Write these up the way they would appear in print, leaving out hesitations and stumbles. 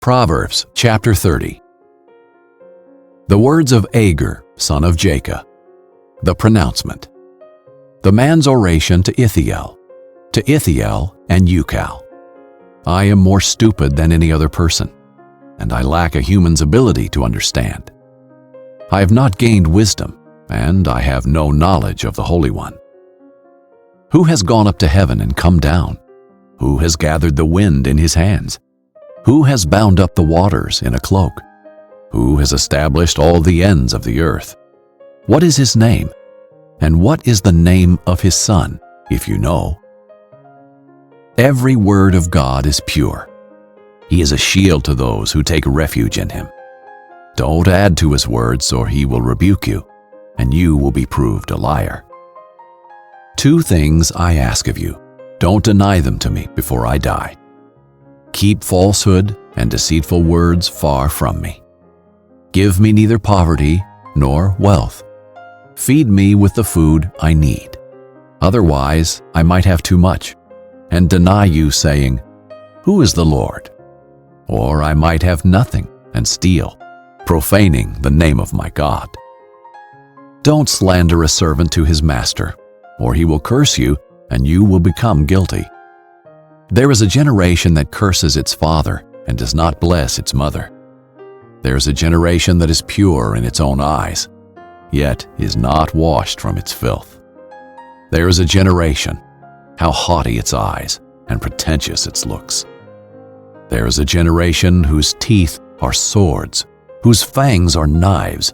Proverbs chapter 30. The words of Agur, son of Jacob. The pronouncement. The man's oration to Ithiel and Ucal. I am more stupid than any other person, and I lack a human's ability to understand. I have not gained wisdom, and I have no knowledge of the Holy One. Who has gone up to heaven and come down? Who has gathered the wind in his hands? Who has bound up the waters in a cloak? Who has established all the ends of the earth? What is his name? And what is the name of his son, if you know? Every word of God is pure. He is a shield to those who take refuge in him. Don't add to his words, or he will rebuke you, and you will be proved a liar. Two things I ask of you. Don't deny them to me before I die. Keep falsehood and deceitful words far from me. Give me neither poverty nor wealth. Feed me with the food I need. Otherwise, I might have too much and deny you, saying, Who is the Lord? Or I might have nothing and steal, profaning the name of my God. Don't slander a servant to his master, or he will curse you, and you will become guilty. There is a generation that curses its father and does not bless its mother. There is a generation that is pure in its own eyes, yet is not washed from its filth. There is a generation, how haughty its eyes and pretentious its looks. There is a generation whose teeth are swords, whose fangs are knives,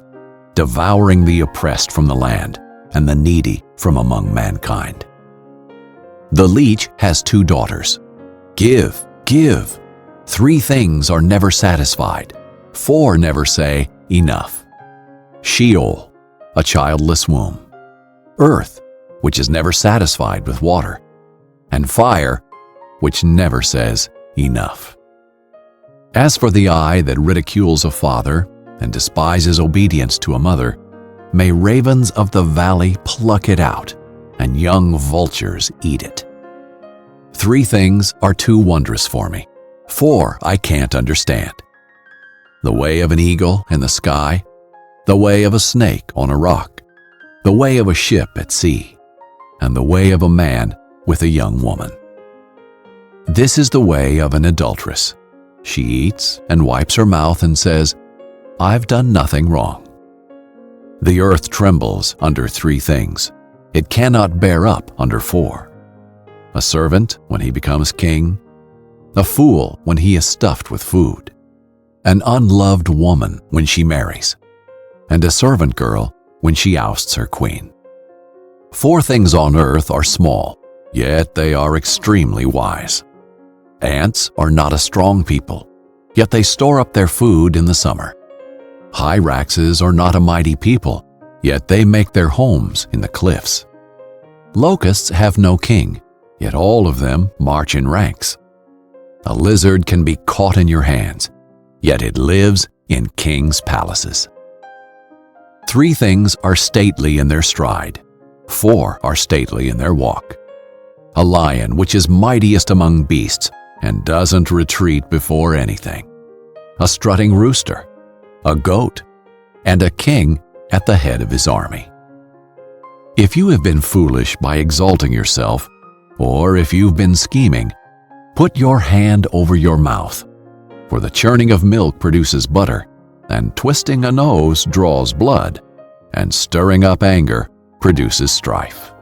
devouring the oppressed from the land and the needy from among mankind. The leech has two daughters. Give, give. 3 things are never satisfied. 4 never say, enough. Sheol, a childless womb. Earth, which is never satisfied with water. And fire, which never says, enough. As for the eye that ridicules a father and despises obedience to a mother, may ravens of the valley pluck it out, and young vultures eat it. 3 things are too wondrous for me. 4 I can't understand. The way of an eagle in the sky, the way of a snake on a rock, the way of a ship at sea, and the way of a man with a young woman. This is the way of an adulteress. She eats and wipes her mouth and says, I've done nothing wrong. The earth trembles under 3 things. It cannot bear up under 4. A servant when he becomes king, a fool when he is stuffed with food, an unloved woman when she marries, and a servant girl when she ousts her queen. 4 things on earth are small, yet they are extremely wise. Ants are not a strong people, yet they store up their food in the summer. Hyraxes are not a mighty people, yet they make their homes in the cliffs. Locusts have no king, yet all of them march in ranks. A lizard can be caught in your hands, yet it lives in kings' palaces. 3 things are stately in their stride. 4 are stately in their walk. A lion which is mightiest among beasts and doesn't retreat before anything. A strutting rooster, a goat, and a king at the head of his army. If you have been foolish by exalting yourself, or if you've been scheming, put your hand over your mouth, for the churning of milk produces butter, and twisting a nose draws blood, and stirring up anger produces strife.